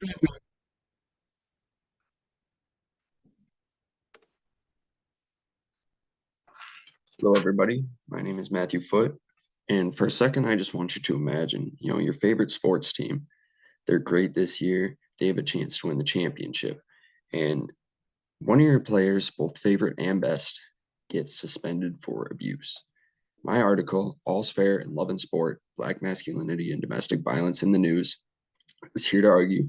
Hello, everybody. My name is Matthew Foote. And for a second, I just want you to imagine, your favorite sports team. They're great this year. They have a chance to win the championship. And one of your players, both favorite and best, gets suspended for abuse. My article, All's Fair in Love and Sport, Black Masculinity and Domestic Violence in the News, is here to argue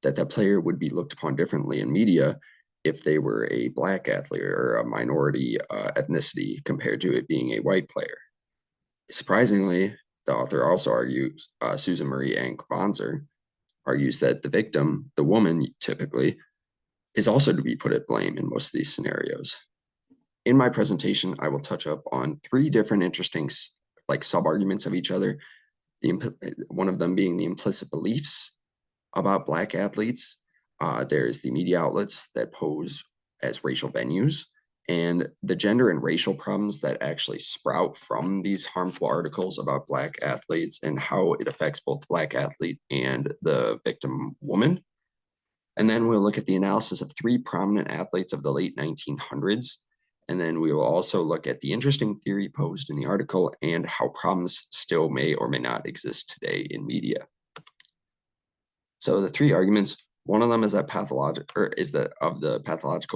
that that player would be looked upon differently in media if they were a black athlete or a minority ethnicity compared to it being a white player. Surprisingly, the author also argues, Susan Marie Ank-Bonser argues that the victim, the woman typically, is also to be put at blame in most of these scenarios. In my presentation, I will touch up on three different interesting sub-arguments of each other. One of them being the implicit beliefs about Black athletes. There's the media outlets that pose as racial venues, and the gender and racial problems that actually sprout from these harmful articles about Black athletes and how it affects both the Black athlete and the victim woman. And then we'll look at the analysis of three prominent athletes of the late 1900s. And then we will also look at the interesting theory posed in the article and how problems still may or may not exist today in media. So the three arguments, one of them is that pathological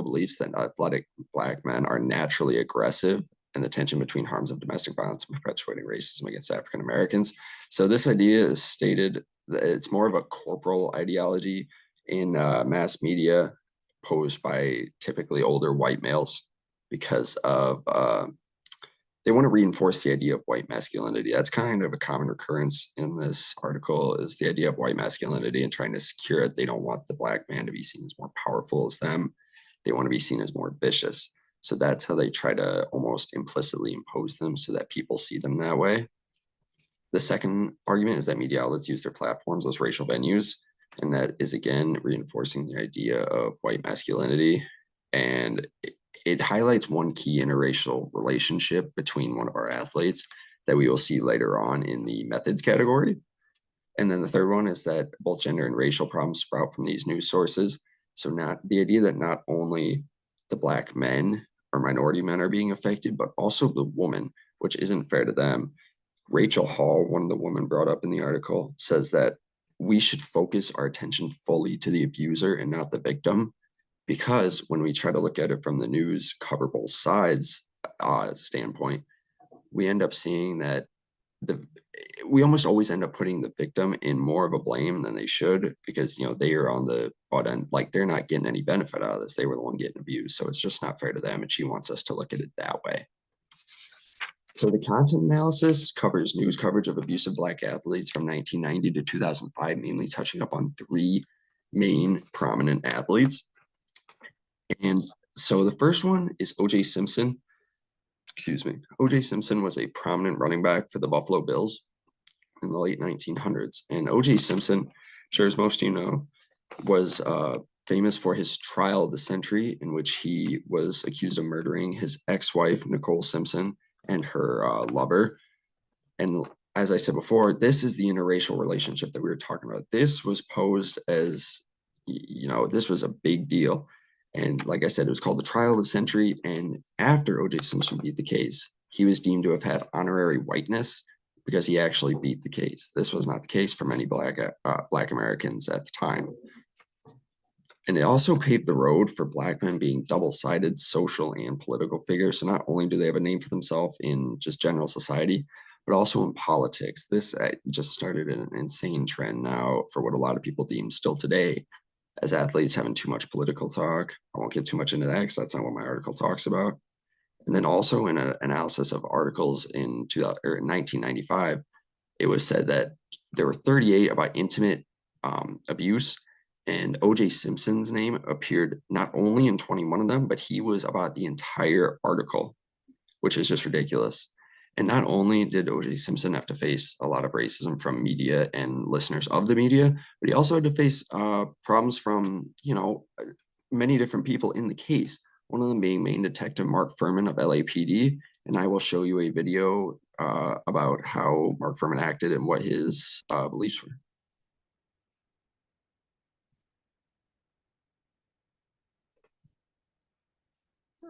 beliefs that athletic Black men are naturally aggressive and the tension between harms of domestic violence and perpetuating racism against African Americans. So this idea is stated that it's more of a corporal ideology in mass media posed by typically older white males because of they want to reinforce the idea of white masculinity. That's kind of a common recurrence in this article is the idea of white masculinity and trying to secure it. They don't want the Black man to be seen as more powerful as them. They want to be seen as more vicious. So that's how they try to almost implicitly impose them so that people see them that way. The second argument is that media outlets use their platforms as racial venues. And that is, again, reinforcing the idea of white masculinity. And it highlights one key interracial relationship between one of our athletes that we will see later on in the methods category. And then the third one is that both gender and racial problems sprout from these news sources. So not the idea that not only the Black men or minority men are being affected, but also the woman, which isn't fair to them. Rachel Hall, one of the women brought up in the article, says that we should focus our attention fully to the abuser and not the victim, because when we try to look at it from the news cover both sides standpoint, we end up seeing that we almost always end up putting the victim in more of a blame than they should because they are on the butt end, like they're not getting any benefit out of this. They were the one getting abused, so it's just not fair to them, and she wants us to look at it that way. So the content analysis covers news coverage of abusive Black athletes from 1990 to 2005, mainly touching up on three main prominent athletes. And so the first one is O.J. Simpson. Excuse me. O.J. Simpson was a prominent running back for the Buffalo Bills in the late 1900s. And O.J. Simpson, I'm sure as most of you know, was famous for his trial of the century, in which he was accused of murdering his ex-wife, Nicole Simpson, and her lover. And as I said before, this is the interracial relationship that we were talking about. This was posed as, this was a big deal. And like I said, it was called the trial of the century. And after O.J. Simpson beat the case, he was deemed to have had honorary whiteness because he actually beat the case. This was not the case for many Black Americans at the time. And it also paved the road for Black men being double-sided social and political figures. So not only do they have a name for themselves in just general society, but also in politics. This just started an insane trend now for what a lot of people deem still today as athletes having too much political talk. I won't get too much into that because that's not what my article talks about. And then also in an analysis of articles in 1995, it was said that there were 38 about intimate abuse, and O.J. Simpson's name appeared not only in 21 of them, but he was about the entire article, which is just ridiculous. And not only did O.J. Simpson have to face a lot of racism from media and listeners of the media, but he also had to face problems from, many different people in the case. One of them being Main Detective Mark Furman of LAPD. And I will show you a video about how Mark Furman acted and what his beliefs were.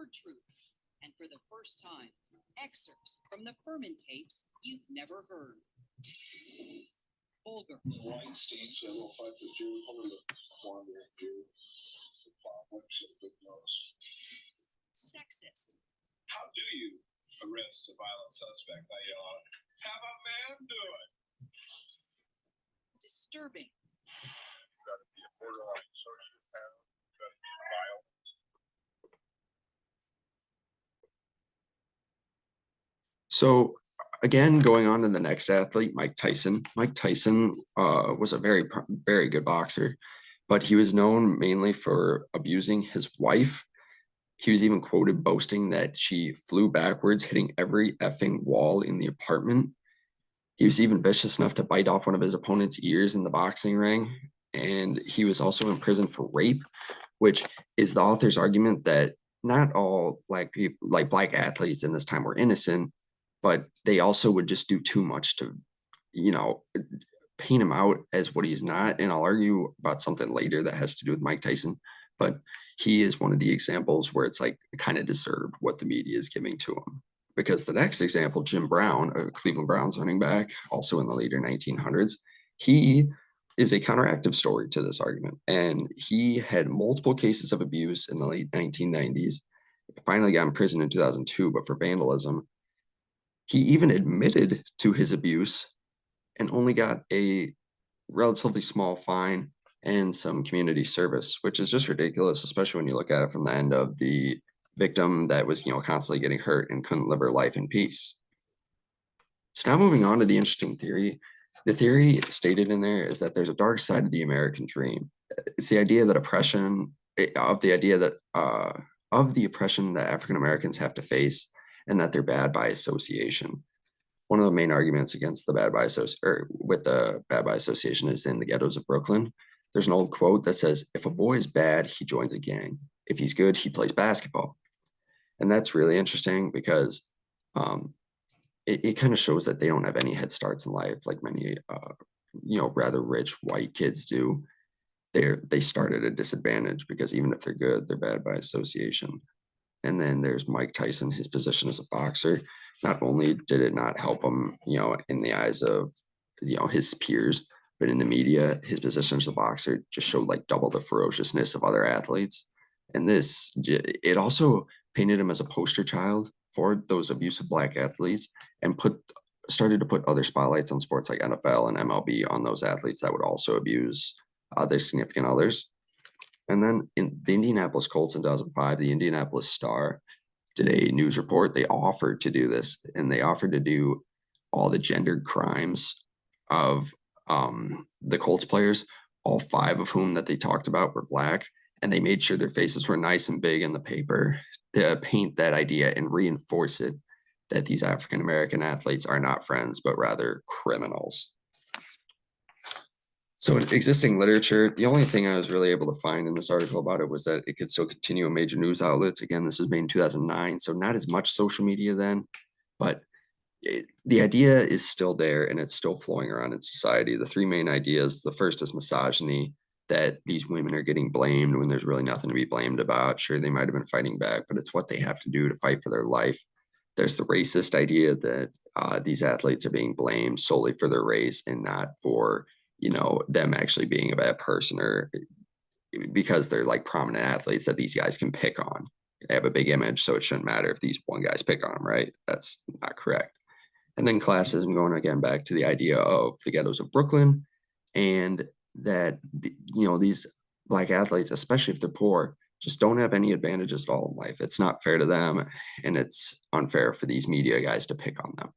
word truth. And for the first time, excerpts from the Furman tapes you've never heard. Vulgar. Weinstein, several fights with Jew, probably the wandering Jew. Sexist. How do you arrest a violent suspect? I yell out, have a man do it. Disturbing. You've got to be a borderline sociopath. You've got to be vile. So again, going on to the next athlete, Mike Tyson. Mike Tyson was a very good boxer, but he was known mainly for abusing his wife. He was even quoted boasting that she flew backwards, hitting every effing wall in the apartment. He was even vicious enough to bite off one of his opponent's ears in the boxing ring. And he was also in prison for rape, which is the author's argument that not all black people, like black athletes in this time, were innocent, but they also would just do too much to, you know, paint him out as what he's not. And I'll argue about something later that has to do with Mike Tyson, but he is one of the examples where it's like kind of deserved what the media is giving to him. Because the next example, Jim Brown, a Cleveland Browns running back, also in the later 1900s, he is a counteractive story to this argument. And he had multiple cases of abuse in the late 1990s. Finally got in prison in 2002, but for vandalism. He even admitted to his abuse and only got a relatively small fine and some community service, which is just ridiculous, especially when you look at it from the end of the victim that was, constantly getting hurt and couldn't live her life in peace. So now moving on to the interesting theory. The theory stated in there is that there's a dark side of the American dream. It's the idea that of the oppression that African Americans have to face, and that they're bad by association. One of the main arguments against the bad by association is in The Ghettos of Brooklyn. There's an old quote that says, if a boy is bad, he joins a gang. If he's good, he plays basketball. And that's really interesting because it kind of shows that they don't have any head starts in life like many, rather rich white kids do. They start at a disadvantage because even if they're good, they're bad by association. And then there's Mike Tyson, his position as a boxer. Not only did it not help him, in the eyes of, his peers, but in the media, his position as a boxer just showed like double the ferociousness of other athletes. And it also painted him as a poster child for those abusive black athletes and started to put other spotlights on sports like NFL and MLB on those athletes that would also abuse their significant others. And then in the Indianapolis Colts in 2005, the Indianapolis Star did a news report. They offered to do this, and they offered to do all the gendered crimes of the Colts players, all 5 of whom that they talked about were black, and they made sure their faces were nice and big in the paper to paint that idea and reinforce it that these African American athletes are not friends, but rather criminals. So in existing literature, the only thing I was really able to find in this article about it was that it could still continue in major news outlets. Again, this was made in 2009, so not as much social media then, but the idea is still there and it's still flowing around in society. The 3 main ideas, the first is misogyny, that these women are getting blamed when there's really nothing to be blamed about. Sure, they might have been fighting back, but it's what they have to do to fight for their life. There's the racist idea that these athletes are being blamed solely for their race and not for them actually being a bad person or because they're like prominent athletes that these guys can pick on. They have a big image, so it shouldn't matter if these one guys pick on them, right? That's not correct. And then classism, going again back to the idea of the ghettos of Brooklyn, and that these black athletes, especially if they're poor, just don't have any advantages at all in life. It's not fair to them, and it's unfair for these media guys to pick on them.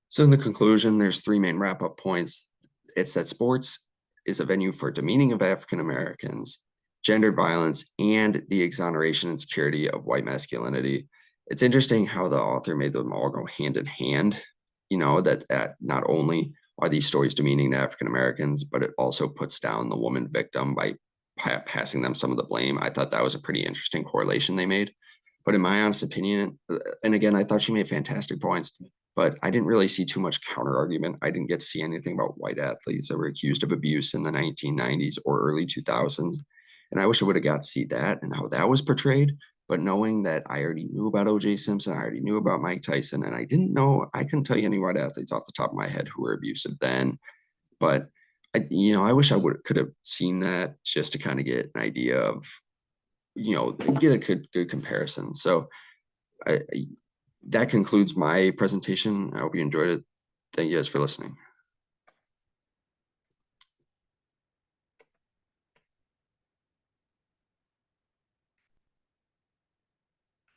So in the conclusion, there's 3 main wrap-up points. It's that sports is a venue for demeaning of African Americans, gendered violence, and the exoneration and security of white masculinity. It's interesting how the author made them all go hand in hand, that not only are these stories demeaning to African Americans, but it also puts down the woman victim by passing them some of the blame. I thought that was a pretty interesting correlation they made. But in my honest opinion, and again, I thought she made fantastic points, but I didn't really see too much counter argument. I didn't get to see anything about white athletes that were accused of abuse in the 1990s or early 2000s. And I wish I would have got to see that and how that was portrayed. But knowing that I already knew about OJ Simpson, I already knew about Mike Tyson, and I couldn't tell you any white athletes off the top of my head who were abusive then. But I wish I could have seen that just to kind of get an idea of, get a good comparison. So that concludes my presentation. I hope you enjoyed it. Thank you guys for listening.